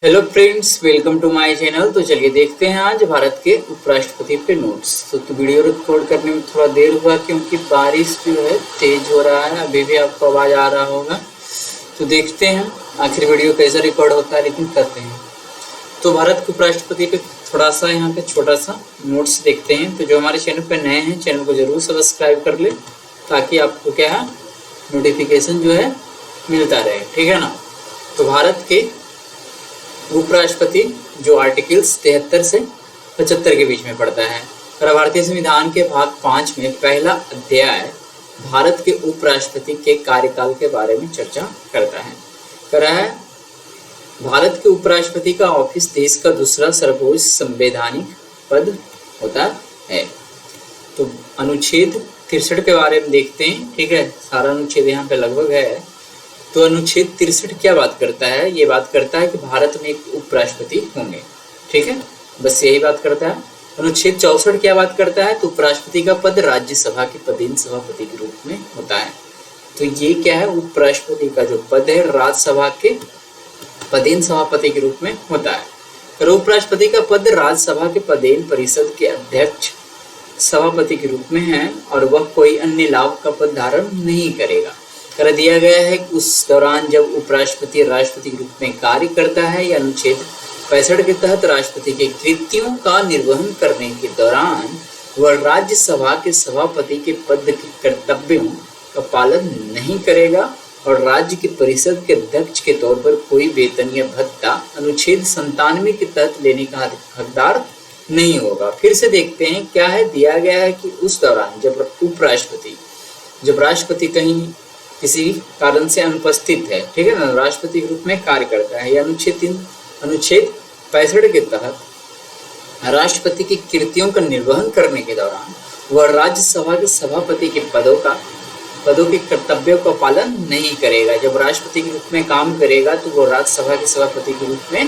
Hello friends, welcome to my channel. तो चलिए देखते हैं आज भारत के उपराष्ट्रपति पे नोट्स। तो वीडियो रिकॉर्ड करने में थोड़ा देर हुआ क्योंकि बारिश जो है तेज हो रहा है। अभी भी आपको आवाज़ आ रहा होगा। तो देखते हैं आखिर वीडियो कैसा रिकॉर्ड होता है, लेकिन करते हैं। तो भारत के उपराष्ट्रपति पे थोड़ा सा यहाँ पे छोटा सा नोट्स देखते हैं। तो जो हमारे चैनल पे नए हैं, चैनल को जरूर सब्सक्राइब कर ले ताकि आपको क्या है नोटिफिकेशन जो है मिलता रहे, ठीक है ना। तो भारत के उपराष्ट्रपति जो आर्टिकल्स 73 से 75 के बीच में पड़ता है। और भारतीय संविधान के भाग 5 में पहला अध्याय भारत के उपराष्ट्रपति के कार्यकाल के बारे में चर्चा करता है। कह है भारत के उपराष्ट्रपति का ऑफिस देश का दूसरा सर्वोच्च संवैधानिक पद होता है। तो अनुच्छेद 63 के बारे में देखते हैं, ठीक है। सारा अनुच्छेद यहाँ पे लगभग है। तो अनुच्छेद 63 क्या बात करता है? ये बात करता है कि भारत में एक उपराष्ट्रपति होंगे, ठीक है, बस यही बात करता है। अनुच्छेद 64 क्या बात करता है? तो उपराष्ट्रपति का पद राज्यसभा के पदेन सभापति के रूप में होता है। तो ये क्या है, उपराष्ट्रपति का जो पद है राज्यसभा के पदेन सभापति के रूप में होता है। और उपराष्ट्रपति का पद राज्यसभा के पदेन परिषद के अध्यक्ष सभापति के रूप में है और वह कोई अन्य लाभ का पद धारण नहीं करेगा। कर दिया गया है कि उस दौरान जब उपराष्ट्रपति राष्ट्रपति के रूप में कार्य करता है या अनुच्छेद 65 के तहत राष्ट्रपति के कृत्यों का निर्वहन करने के दौरान वह राज्यसभा के सभापति के पद के कर्तव्यों का पालन नहीं करेगा और राज्य की परिषद के अध्यक्ष के तौर पर कोई वेतन या भत्ता अनुच्छेद 97 के तहत लेने का हकदार नहीं होगा। फिर से देखते हैं क्या है, दिया गया है कि उस दौरान जब राष्ट्रपति कहीं किसी कारण से अनुपस्थित है, ठीक है ना, राष्ट्रपति के रूप में कार्य करता है या अनुच्छेद 65 के तहत राष्ट्रपति की कृतियों का निर्वहन करने के दौरान वह राज्यसभा के सभापति के पदों के कर्तव्यों का पालन नहीं करेगा। जब राष्ट्रपति के रूप में काम करेगा तो वो राज्यसभा के सभापति के रूप में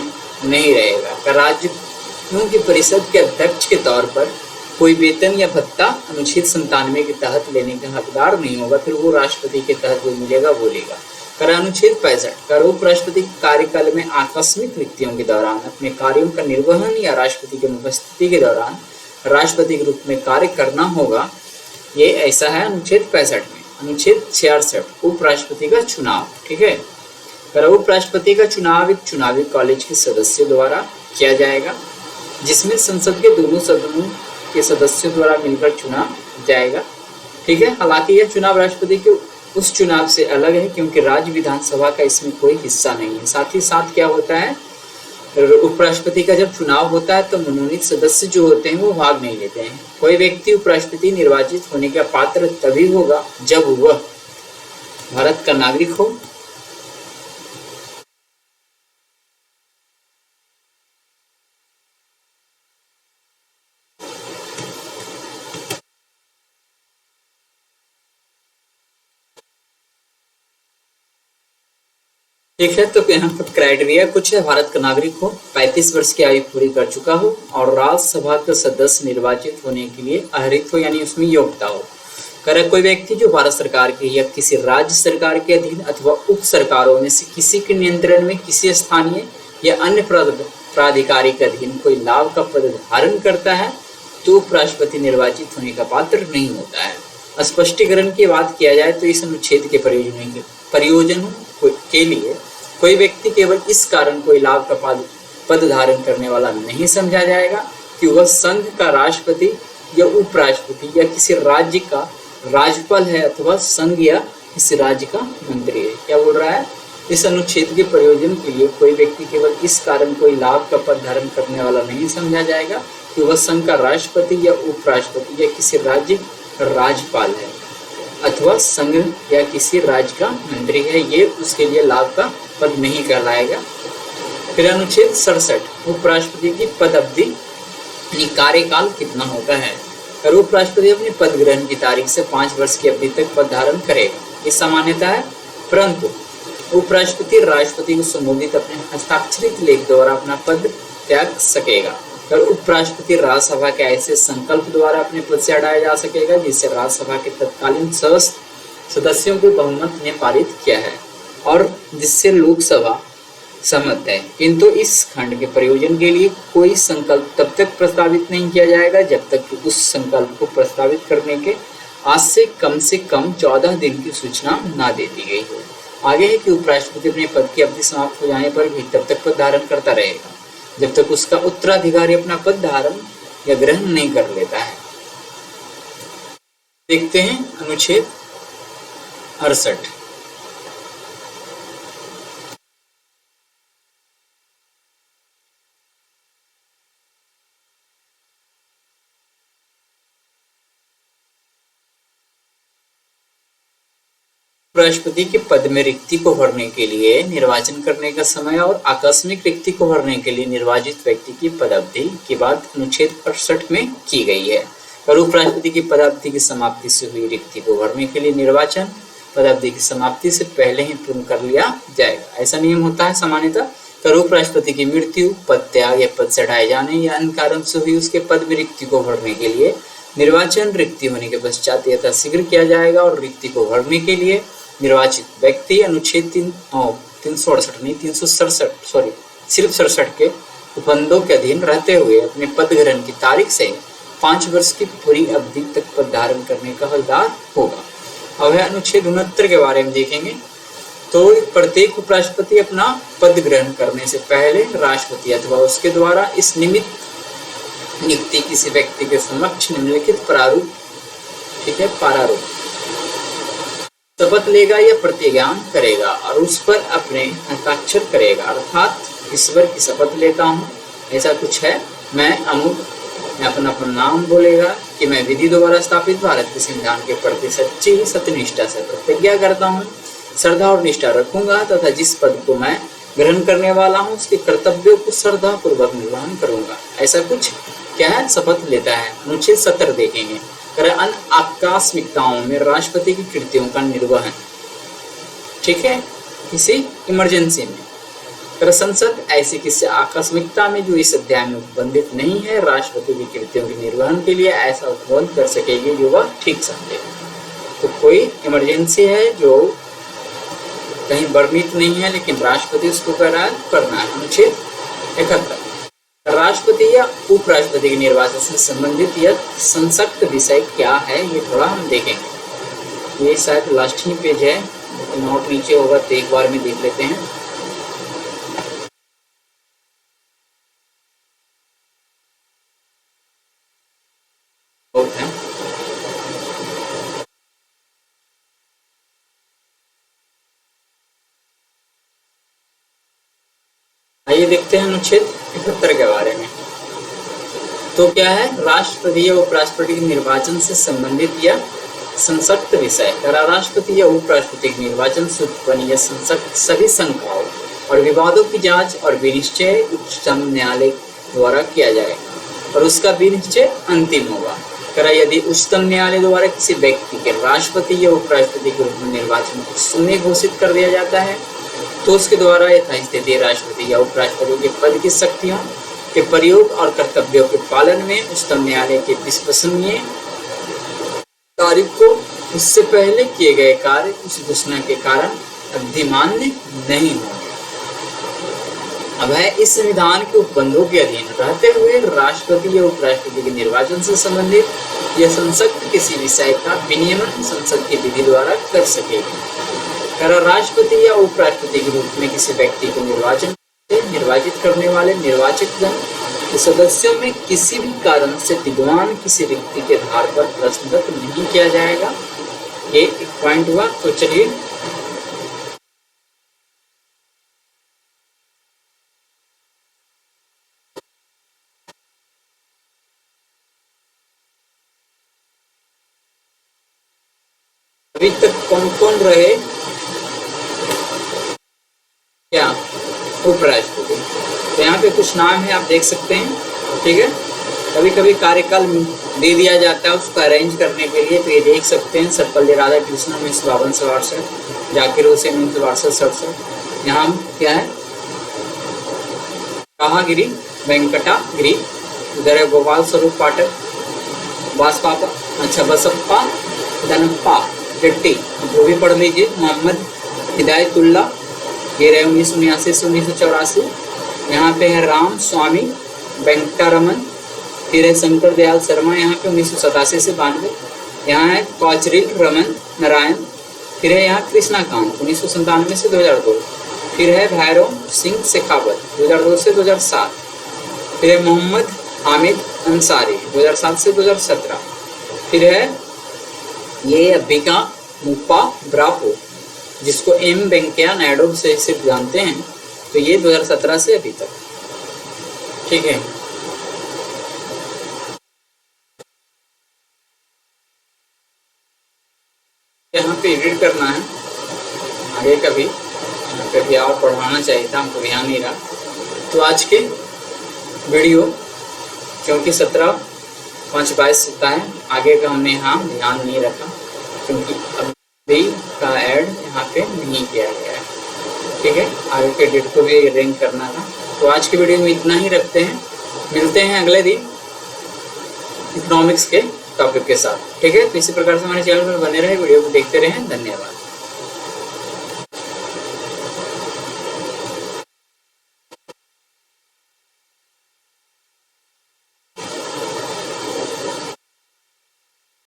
नहीं रहेगा। राज्यों की परिषद के अध्यक्ष के तौर पर कोई वेतन या भत्ता अनुच्छेद 97 के तहत लेने का हकदार नहीं होगा। फिर वो राष्ट्रपति के तहत जो मिलेगा वो लेगा। अनुच्छेद 65 उपराष्ट्रपति के कार्यकाल में आकस्मिक रिक्तियों के दौरान अपने कार्यों का निर्वहन या राष्ट्रपति की अनुपस्थिति के दौरान राष्ट्रपति के रूप में कार्य करना होगा। ये ऐसा है अनुच्छेद 65 में। अनुच्छेद 66 उपराष्ट्रपति का चुनाव, ठीक है। उपराष्ट्रपति का चुनाव एक चुनावी कॉलेज के सदस्यों द्वारा किया जाएगा जिसमें संसद के दोनों सदनों के सदस्यों द्वारा मिलकर चुना जाएगा, ठीक है। हालांकि यह चुनाव राष्ट्रपति के उस चुनाव से अलग है क्योंकि राज्य विधानसभा का इसमें कोई हिस्सा नहीं है। साथ ही साथ क्या होता है, उपराष्ट्रपति का जब चुनाव होता है तो मनोनीत सदस्य जो होते हैं वो भाग नहीं लेते हैं। कोई व्यक्ति उपराष्ट्रपति निर्वाचित होने का पात्र तभी होगा जब वह भारत का नागरिक हो, ठीक है। तो यहाँ पर क्राइटेरिया कुछ है, भारत का नागरिक हो, 35 वर्ष की आयु पूरी कर चुका हो और राज्यसभा का सदस्य निर्वाचित होने के लिए अहरित हो, यानी उसमें योग्यता हो। कर कोई व्यक्ति जो भारत सरकार के या किसी राज्य सरकार के अधीन अथवा उप सरकारों में से किसी के नियंत्रण में किसी स्थानीय या अन्य प्राधिकारी के अधीन कोई लाभ का पद धारण करता है तो उपराष्ट्रपति निर्वाचित होने का पात्र नहीं होता है। स्पष्टीकरण की बात किया जाए तो इस अनुच्छेद के प्रयोजनों के लिए कोई व्यक्ति केवल इस कारण कोई लाभ का पद धारण करने वाला नहीं समझा जाएगा कि वह संघ का राष्ट्रपति या उपराष्ट्रपति या किसी राज्य का राज्यपाल है अथवा संघ या किसी राज्य का मंत्री है। क्या बोल रहा है, इस अनुच्छेद के प्रयोजन के लिए कोई व्यक्ति केवल इस कारण कोई लाभ का पद धारण करने वाला नहीं समझा जाएगा कि वह संघ का राष्ट्रपति या उपराष्ट्रपति या किसी राज्य का राज्यपाल है अथवा संघ या किसी राज्य का मंत्री है, ये उसके लिए लाभ का पद नहीं कहलाएगा। फिर अनुच्छेद 67 उपराष्ट्रपति की पद अवधि यानी कार्यकाल कितना होता है। और उपराष्ट्रपति अपने पद ग्रहण की तारीख से 5 वर्ष की अवधि तक पद धारण करेगा, ये सामान्यता है। परंतु उपराष्ट्रपति राष्ट्रपति को संबोधित अपने हस्ताक्षरित लेख द्वारा अपना पद त्याग सकेगा। और उपराष्ट्रपति राज्यसभा के ऐसे संकल्प द्वारा अपने पद से हटाया जा सकेगा जिसे राज्यसभा के तत्कालीन सदस्यों के बहुमत ने पारित किया है और जिससे लोकसभा सहमत है, किंतु इस खंड के प्रयोजन के लिए कोई संकल्प तब तक प्रस्तावित नहीं किया जाएगा जब तक कि उस संकल्प को प्रस्तावित करने के आज से कम 14 दिन की सूचना ना दे दी गई हो। आगे है कि उपराष्ट्रपति अपने पद की अवधि समाप्त हो जाने पर भी तब तक पद धारण करता रहेगा जब तक उसका उत्तराधिकारी अपना पद धारण या ग्रहण नहीं कर लेता है। देखते हैं अनुच्छेद 68। उपराष्ट्रपति के पद में रिक्ति को भरने के लिए निर्वाचन करने का समय और आकस्मिक रिक्ति को भरने के लिए निर्वाचित व्यक्ति की पदावधि की बात अनुच्छेद 68 में की गई है। और उपराष्ट्रपति की पदावधि की समाप्ति से हुई रिक्ति को भरने के लिए निर्वाचन पदावधि की समाप्ति से पहले ही पूर्ण कर लिया जाएगा। ऐसा नियम होता है सामान्यतः। कर उपराष्ट्रपति की मृत्यु, पद त्याग या पद से हटाए जाने या अन्य कारण से हुई उसके पद में रिक्ति को भरने के लिए निर्वाचन रिक्ति होने के पश्चात यथाशीघ्र किया जाएगा। और रिक्ति को भरने के लिए निर्वाचित व्यक्ति अनुच्छेद 367 सिर्फ 67 के उपबंधों के अधीन रहते हुए अपने पद ग्रहण की तारीख से 5 वर्ष की पूरी अवधि तक पद धारण करने का हकदार होगा। अब है अनुच्छेद 69 के बारे में देखेंगे। तो प्रत्येक उपराष्ट्रपति अपना पद ग्रहण करने से पहले राष्ट्रपति अथवा उसके द्वारा इस निमित्त नियुक्ति किसी व्यक्ति के समक्ष निम्नलिखित प्रारूप प्रारूप शपथ लेगा या प्रतिज्ञान करेगा और उस पर अपने हस्ताक्षर करेगा। अर्थात ईश्वर की शपथ लेता हूँ, ऐसा कुछ है, मैं अमुक अपना नाम बोलेगा कि मैं विधि द्वारा स्थापित भारत के संविधान के प्रति सच्ची सत्यनिष्ठा से प्रतिज्ञा करता हूँ, श्रद्धा और निष्ठा रखूंगा तथा जिस पद को मैं ग्रहण करने वाला हूँ उसके कर्तव्यों को श्रद्धा पूर्वक निर्वहन करूंगा। ऐसा कुछ क्या है, शपथ लेता है। अनुच्छेद 70 देखेंगे। अन्य आकस्मिकताओं में राष्ट्रपति की कृतियों का निर्वहन, ठीक है, किसी इमरजेंसी में संसद ऐसी किसी आकस्मिकता में जो इस अध्याय में उपबंधित नहीं है राष्ट्रपति की कृतियों के निर्वहन के लिए ऐसा उपबंध कर सकेगी जो वह ठीक समझे। तो कोई इमरजेंसी है जो कहीं वर्णित नहीं है लेकिन राष्ट्रपति उसको करना है। अनुच्छेद 71 राष्ट्रपति या उपराष्ट्रपति के निर्वाचन से संबंधित यह संसक्त विषय क्या है, ये थोड़ा हम देखेंगे। ये शायद लास्ट ही पेज है, नोट नीचे होगा तो एक बार में देख लेते हैं। आइए देखते हैं अनुच्छेद 71 के बारे में। तो क्या है, राष्ट्रपति या उपराष्ट्रपति के निर्वाचन से संबंधित यह संसक्त विषय। राष्ट्रपति या उपराष्ट्रपति के निर्वाचन से उत्पन्न यह संसक्त सभी शंकाओं और विवादों की जांच और विनिश्चय उच्चतम न्यायालय द्वारा किया जाएगा और उसका विनिश्चय अंतिम होगा। यदि उच्चतम न्यायालय द्वारा किसी व्यक्ति के राष्ट्रपति या उपराष्ट्रपति के रूप में निर्वाचन को शून्य घोषित कर दिया जाता है तो उसके द्वारा यथास्थिति राष्ट्रपति या उपराष्ट्रपति के पद की शक्तियों के प्रयोग और कर्तव्यों के पालन में उच्चतम न्यायालय के विश्वसनीय तारीख को उससे पहले किए गए कार्य उस घोषणा के कारण अधिमान्य नहीं होंगे। अब है, इस संविधान के उपबंधों के अधीन रहते हुए राष्ट्रपति या उपराष्ट्रपति के निर्वाचन से संबंधित यह संसद किसी विषय का विनियमन संसद की विधि द्वारा कर सकेगी। राष्ट्रपति या उपराष्ट्रपति के रूप में किसी व्यक्ति को निर्वाचित करने वाले निर्वाचक गण के सदस्यों में किसी भी कारण से विद्यमान किसी रिक्ति के आधार पर प्रश्नगत नहीं किया जाएगा। ये एक पॉइंट हुआ। तो चलिए अभी तक कौन कौन रहे क्या, उपराष्ट्रपति। तो यहाँ पे कुछ नाम है, आप देख सकते हैं, ठीक है। कभी कभी कार्यकाल दे दिया जाता है उसको अरेंज करने के लिए, तो ये देख सकते हैं सर्वपल्ली राधाकृष्णन 1952 से 68, जाकिर हुसैन 1962 से 67। यहाँ क्या है, काहागिरी वेंकटागिरी, इधर है गोपाल स्वरूप पाठक, बासपापा, अच्छा बसप्पा दनप्पा रेड्डी, जो भी पढ़ लीजिए, मोहम्मद हिदायतुल्ला ये रहे 1979 से 1984। यहाँ पे है राम स्वामी वेंकटरमन। फिर है शंकर दयाल शर्मा, यहाँ पे 1987 से 92। यहाँ है कॉचरिल रमन नारायण। फिर है यहाँ कृष्णाकांत 1997 से 2002। फिर है भैरव सिंह शेखावत 2002 से 2007। फिर है मोहम्मद हामिद अंसारी 2007 से 2017। फिर है ये अब्बिका मुप्पा ब्रावो, जिसको एम वेंकैया नायडू से सिर्फ जानते हैं, तो ये 2017 से अभी तक। ठीक है, यहाँ पे एडिट करना है आगे कभी और पढ़ाना चाहिए था, हमको ध्यान नहीं रहा। तो आज के वीडियो क्योंकि 17:05 होता है, आगे का हमने यहाँ ध्यान नहीं रखा क्योंकि अभी का ऐड यहाँ पे नहीं किया गया है। ठीक है, आगे के डेट को भी अरेंज करना था। तो आज के वीडियो में इतना ही रखते हैं, मिलते हैं अगले दिन इकोनॉमिक्स के टॉपिक के साथ। ठीक है, तो इसी प्रकार से हमारे चैनल पर बने रहे, वीडियो को देखते रहें। धन्यवाद।